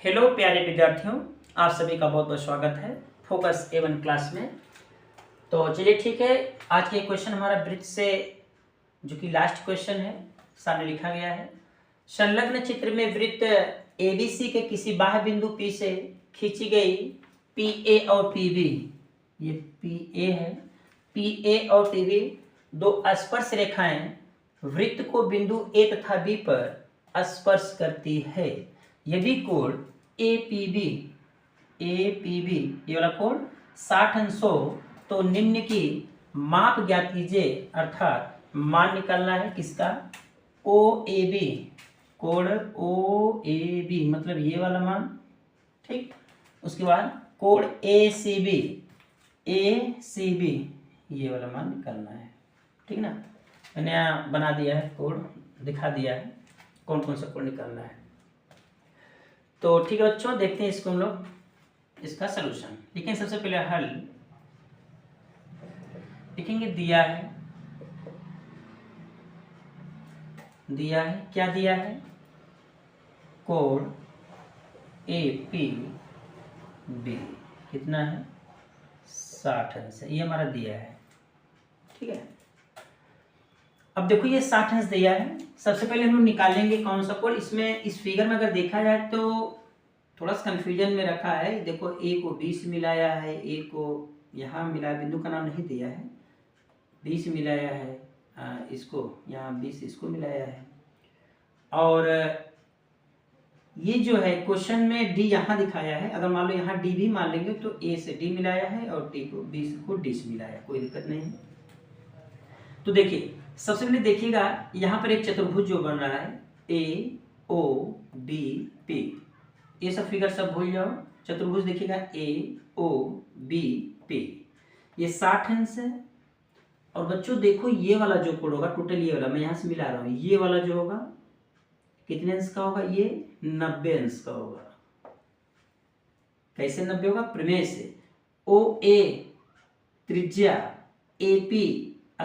Hello प्यारे विद्यार्थियों, आप सभी का बहुत बहुत स्वागत है फोकस A1 क्लास में। तो चलिए ठीक है, आज के क्वेश्चन हमारा वृत्त से जो कि लास्ट क्वेश्चन है सामने लिखा गया है। संलग्न चित्र में वृत्त ABC के किसी बाह्य बिंदु P से खींची गई PA और PB, ये PA है, PA और PB दो स्पर्श रेखाएं वृत्त को बिंदु A तथा B पर स्पर्श करती है। यदि कोण APB ये वाला कोण 60 अंश हो तो निम्न की माप ज्ञात कीजिए, अर्थात मान निकालना है किसका, OAB, कोण OAB मतलब ये वाला मान, ठीक। उसके बाद कोण ACB ये वाला मान निकालना है, ठीक ना। मैंने यहाँ बना दिया है, कोण दिखा दिया है कौन कौन सा कोण निकालना है। तो ठीक है बच्चों, देखते हैं इसको हम लोग, इसका सलूशन लिखें। सबसे पहले हल लिखेंगे। दिया है क्या दिया है, कोण APB कितना है 60 अंश है, ये हमारा दिया है, ठीक है। अब देखो ये 60 अंश दिया है। सबसे पहले हम लोग निकालेंगे कौन सा कोण। इसमें इस फिगर में अगर देखा जाए तो थोड़ा सा कंफ्यूजन में रखा है। देखो A को B से मिलाया है, A को यहाँ मिलाया, बिंदु का नाम नहीं दिया है, B से मिलाया है, इसको यहाँ B से इसको मिलाया है। और ये जो है क्वेश्चन में D यहाँ दिखाया है। अगर मान लो यहाँ D भी मान लेंगे तो A से D मिलाया है और B को D से मिलाया है, कोई दिक्कत नहीं है। तो देखिए सबसे पहले देखिएगा यहाँ पर एक चतुर्भुज जो बन रहा है AOBP, ये सब फिगर सब भूल जाओ। चतुर्भुज देखिएगा AOBP, ये 60 अंश है। और बच्चों देखो ये वाला जो कोण होगा, टोटल ये वाला मैं यहाँ से मिला रहा हूँ, ये वाला जो होगा कितने अंश का होगा, ये 90 अंश का होगा। कैसे 90 होगा, प्रमेय से OA त्रिज्या AP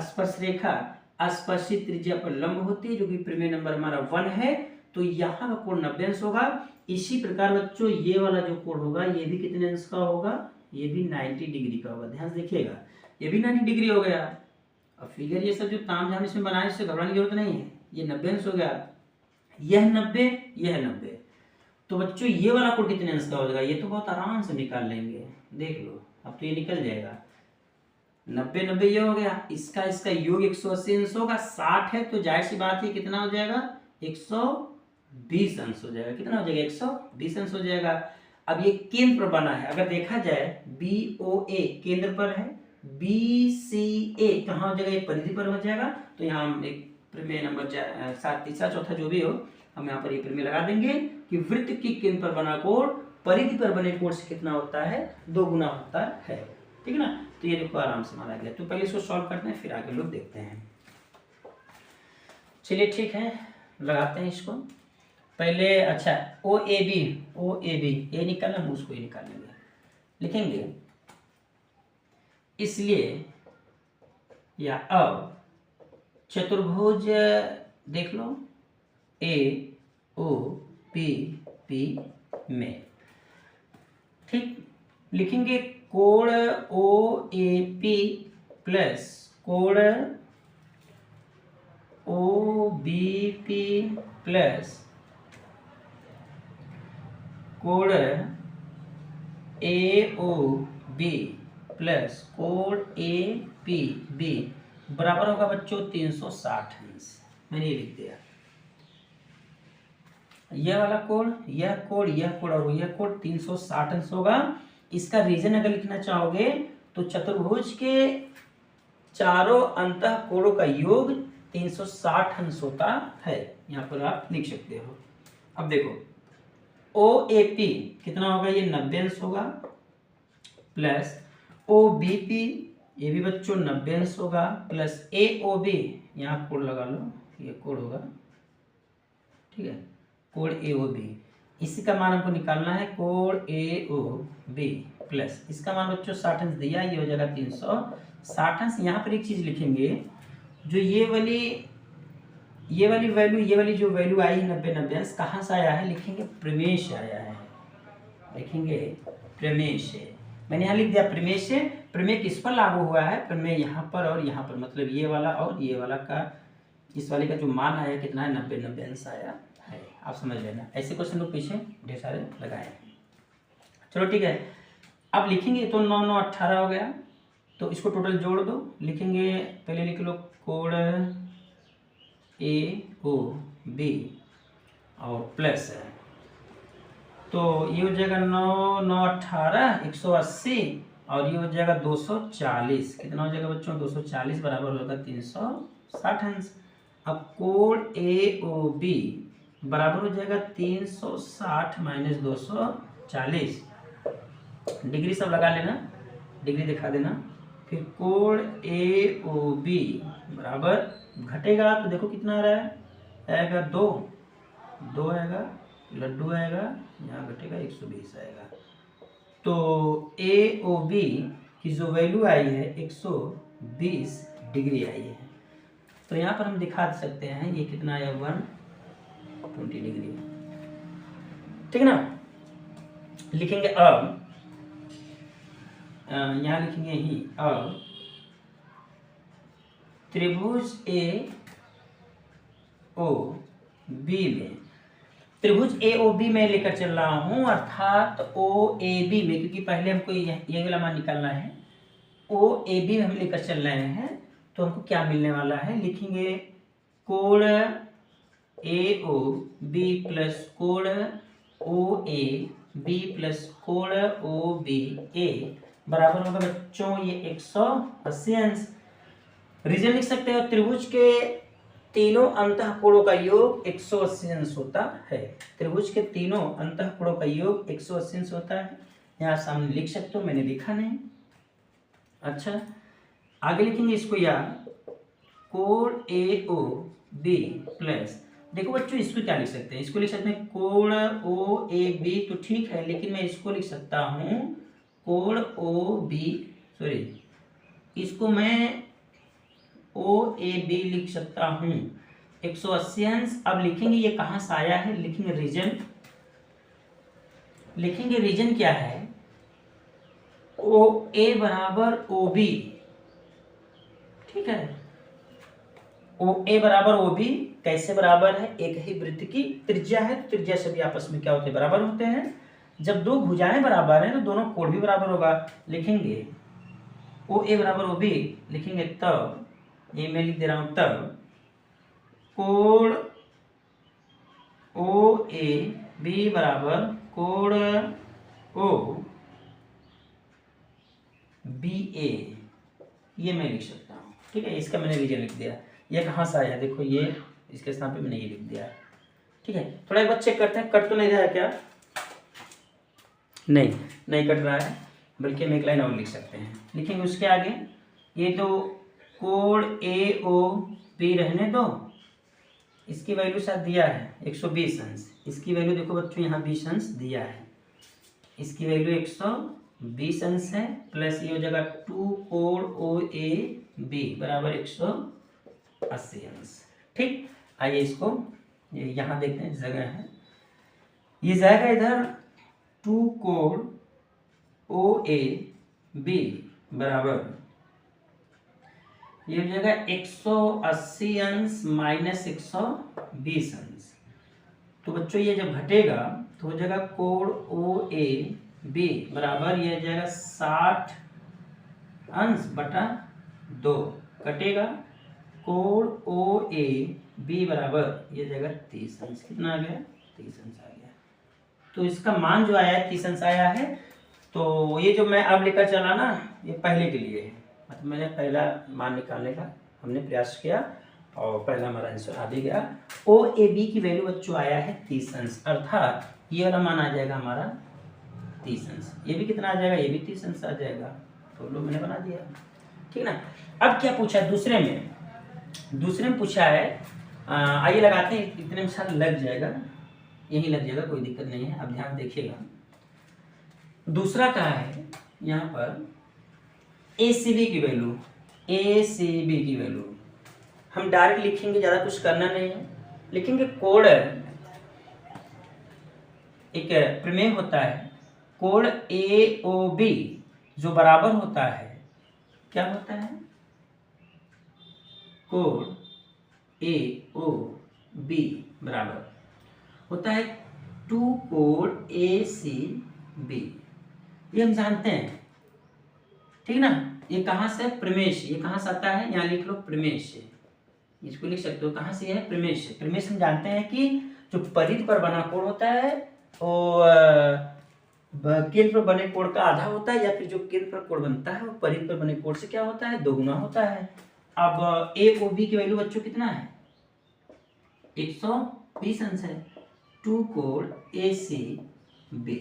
स्पर्श रेखा स्पर्शित त्रिज्या पर लंब होती है, जो कि प्रमेय नंबर हमारा 1 है। तो यहाँ का कोण 90 अंश होगा। इसी प्रकार बच्चों ये वाला जो कोण होगा ये भी कितने अंश का होगा, ये भी 90 डिग्री का होगा। ध्यान से देखिएगा, ये भी 90 डिग्री हो गया। अब फिगर ये सब जो तामझाम इसमें बनाए, इससे घबराने की जरूरत नहीं है। ये 90 अंश हो गया, यह 90, यह 90। तो बच्चों ये वाला कोण कितने अंश का हो जाएगा, ये तो बहुत आराम से निकाल लेंगे। देख लो अब तो ये निकल जाएगा। 90 90 ये हो गया, इसका योग 180 अंश होगा। 60 है तो जाहिर सी बात है कितना हो जाएगा, 120 अंश हो जाएगा। कितना हो जाएगा, 120 अंश हो जाएगा। अब ये केंद्र पर बना है, अगर देखा जाए BOA केंद्र पर है, BCA कहाँ हो जाएगा, ये परिधि पर हो जाएगा। तो यहाँ हम एक प्रमेय नंबर 7 तीसरा चौथा जो भी हो, हम यहाँ पर ये प्रमेय लगा देंगे कि वृत्त की केंद्र पर बना कोण परिधि पर बने कोण से कितना होता है, 2 गुना होता है, ठीक है ना। तो ये देखो आराम से माना गया। तो पहले इसको सॉल्व करते हैं, फिर आगे लोग देखते हैं। चलिए ठीक है, लगाते हैं इसको पहले। अच्छा OAB ये निकालना, हम उसको ही निकाल लेंगे, लिखेंगे। इसलिए या अब चतुर्भुज देख लो AOBP में, ठीक, लिखेंगे कोण OAP प्लस कोण OBP प्लस कोण AOB प्लस कोण APB बराबर होगा बच्चों 360 अंश। मैंने ये लिख दिया। यह वाला कोण, यह कोण, यह कोण और यह कोण 360 अंश होगा। इसका रीजन अगर लिखना चाहोगे तो चतुर्भुज के चारों अंतः कोणों का योग 360 अंश होता है, यहाँ पर आप लिख सकते हो। अब देखो OAP कितना होगा, ये 90 अंश होगा, प्लस OBP ये भी बच्चों 90 अंश होगा, प्लस AOB यहाँ कोण लगा लो, ये कोण होगा, ठीक है, कोण AOB। इसी का मान हमको निकालना है, कोण AOB प्लस इसका मान बच्चों 60 अंश दिया, ये हो जाएगा 360 अंश। यहाँ पर एक चीज लिखेंगे, जो ये वाली वैल्यू, ये वाली जो वैल्यू आई 90 90 अंश कहाँ से आया है, लिखेंगे प्रमेय से आया है। लिखेंगे प्रमेय से। मैंने यहाँ लिख दिया प्रमेय से। प्रमेय किस पर लागू हुआ है? प्रमेय यहाँ पर और यहाँ पर, मतलब ये वाला और ये वाला का, इस वाले का जो मान आया कितना है, 90 अंश आया है। आप समझ लेना, ऐसे क्वेश्चन लोग पीछे ढेर सारे लगाए हैं। चलो ठीक है, अब लिखेंगे तो 9 9 18 हो गया, तो इसको टोटल जोड़ दो। लिखेंगे, पहले लिख लो कोण AOB और प्लस है, तो ये हो जाएगा 9 9 18 180 और ये हो जाएगा 240। कितना हो जाएगा बच्चों? 240 बराबर होगा 360 अंश। अब कोण AOB बराबर हो जाएगा 360 माइनस 240। डिग्री सब लगा लेना, डिग्री दिखा देना। फिर कोण AOB बराबर, घटेगा तो देखो कितना आ रहा है, आएगा 2 2 आएगा, लड्डू आएगा, यहाँ घटेगा 120 आएगा। तो AOB की जो वैल्यू आई है 120 डिग्री आई है। तो यहाँ पर हम दिखा सकते हैं ये कितना आया, 120 डिग्री। ठीक ना। लिखेंगे अब, यहाँ लिखेंगे ही अब त्रिभुज AOB में, त्रिभुज AOB में लेकर चल रहा हूं, अर्थात OAB में, क्योंकि पहले हमको ये वाला मान निकालना है। OAB में हम लेकर चल रहे हैं, तो हमको क्या मिलने वाला है? लिखेंगे कोण AOB प्लस कोण OAB प्लस कोण OBA बराबर होगा बच्चों ये 180 अंश। रीजन लिख सकते हो, त्रिभुज के तीनों अंतःकोणों का योग 180 अंश होता है। त्रिभुज के तीनों अंतःकोणों का योग 180 अंश होता है। यहाँ सामने लिख सकते हो, मैंने लिखा नहीं। अच्छा, आगे लिखेंगे इसको यार, कोण AOB प्लस, देखो बच्चों इसको क्या लिख सकते हैं? इसको लिख सकते हैं कोण OAB, तो ठीक है, लेकिन मैं इसको लिख सकता हूँ कोण OB, सॉरी, इसको मैं OAB लिख सकता हूँ 180 अंश। अब लिखेंगे ये कहाँ से आया है, लिखेंगे रीजन। लिखेंगे रीजन क्या है, OA बराबर OB, ठीक है। OA बराबर OB कैसे बराबर है? एक ही वृत्त की त्रिज्या है, त्रिज्या सभी आपस में क्या होते हैं, बराबर होते हैं। जब दो भुजाएं बराबर हैं तो दोनों कोण भी बराबर होगा। लिखेंगे OA बराबर OB, लिखेंगे तब, ये मैं लिख दे रहा हूं, तब कोण OAB बराबर कोण OBA, ये मैं लिख सकता हूँ। ठीक है, इसका मैंने रीजन लिख दिया। ये कहाँ से आया, देखो ये इसके स्थान पे मैंने ये लिख दिया। ठीक है, थोड़ा एक बार चेक करते हैं, कट तो नहीं रहा है क्या? नहीं कट रहा है, बल्कि हम एक लाइन और लिख सकते हैं। लिखेंगे उसके आगे, ये तो कोण AOB रहने दो, इसकी वैल्यू शायद दिया है 120 अंश। इसकी वैल्यू देखो बच्चों यहाँ 20 अंश दिया है, इसकी वैल्यू 120 अंश है, प्लस ये हो जाएगा 2 कोण OAB बराबर 180 अंश। ठीक, आइए इसको यहाँ देखते हैं, जगह है, ये जाएगा इधर 2 कोण OAB बराबर, ये हो जाएगा 180 अंश माइनस 120 अंश। तो बच्चों ये जब घटेगा तो हो जाएगा कोण OAB बराबर, ये हो जाएगा 60 अंश बटा 2, कटेगा कोण OAB बराबर, ये जाएगा 30 अंश। कितना आ गया? 30 अंश आ गया। तो इसका मान जो आया है 30 अंश आया है। तो ये जो मैं अब लेकर चला ना, ये पहले के लिए है, मतलब मैंने पहला मान निकालने का हमने प्रयास किया और पहला हमारा आंसर आ भी गया। OAB की वैल्यू बच्चों आया है 30 अंश, अर्थात ये वाला मान आ जाएगा हमारा 30 अंश। ये भी कितना आ जाएगा? ये भी 30 अंश आ जाएगा। तो लो मैंने बना दिया, ठीक ना। अब क्या पूछा है दूसरे में? दूसरे में पूछा है, आइए लगाते हैं, इतने में शायद लग जाएगा, यही लग जाएगा, कोई दिक्कत नहीं है। अब ध्यान देखिएगा, दूसरा क्या है यहाँ पर, ACB की वैल्यू, ACB की वैल्यू हम डायरेक्ट लिखेंगे, ज़्यादा कुछ करना नहीं है। लिखेंगे कोण, एक प्रमेय होता है कोण AOB जो बराबर होता है, क्या होता है, कोण AOB बराबर होता है 2 कोण ACB। ये हम जानते हैं, ठीक ना। ये कहाँ से, प्रमेय, ये कहाँ से आता है, यहाँ लिख लो प्रमेय से, इसको लिख सकते हो कहाँ से है, प्रमेय से। प्रमेय से हम जानते हैं कि जो परिधि पर बना कोण होता है वो केंद्र पर बने कोण का आधा होता है, या फिर जो केंद्र पर कोण बनता है वो परिधि पर बने कोण से क्या होता है, दोगुना होता है। अब AOB की वैल्यू बच्चों कितना है, 120 अंश है, 2 कोण ACB,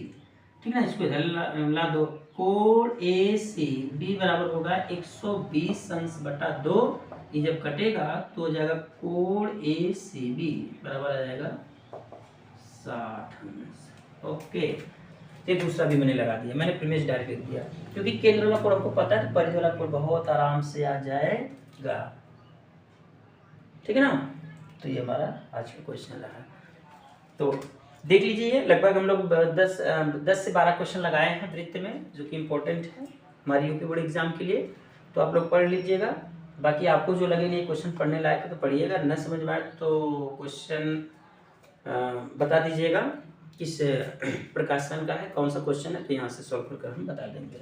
ठीक ना। इसको इधर ला दो, कोण ACB बराबर होगा 120 अंश बटा 2, ये जब कटेगा तो हो जाएगा कोण ACB बराबर आ जाएगा 60 अंश। ओके, ये दूसरा भी मैंने लगा दिया, मैंने प्रीमियस डायरेक्ट लिख दिया, क्योंकि केंद्र वाला कोण हमको पता है तो परिधि वाला कोण बहुत आराम से आ जाएगा, ठीक है ना। तो ये हमारा आज का क्वेश्चन रहा। तो देख लीजिए, लगभग हम लोग 10 से 12 क्वेश्चन लगाए हैं वृत्त में, जो कि इम्पोर्टेंट है हमारी यूपी बोर्ड एग्जाम के लिए। तो आप लोग पढ़ लीजिएगा, बाकी आपको जो लगे नहीं क्वेश्चन पढ़ने लायक है तो पढ़िएगा, न समझ में आए तो क्वेश्चन बता दीजिएगा किस प्रकाशन का है, कौन सा क्वेश्चन है, तो यहाँ से सॉल्व कर हम बता देंगे।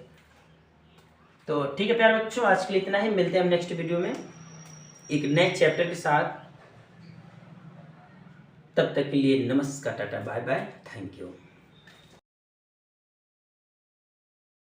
तो ठीक है प्यारे बच्चों, आज के लिए इतना ही, मिलते हैं हम नेक्स्ट वीडियो में एक नए चैप्टर के साथ। तब तक के लिए नमस्कार, tata, bye bye, thank you.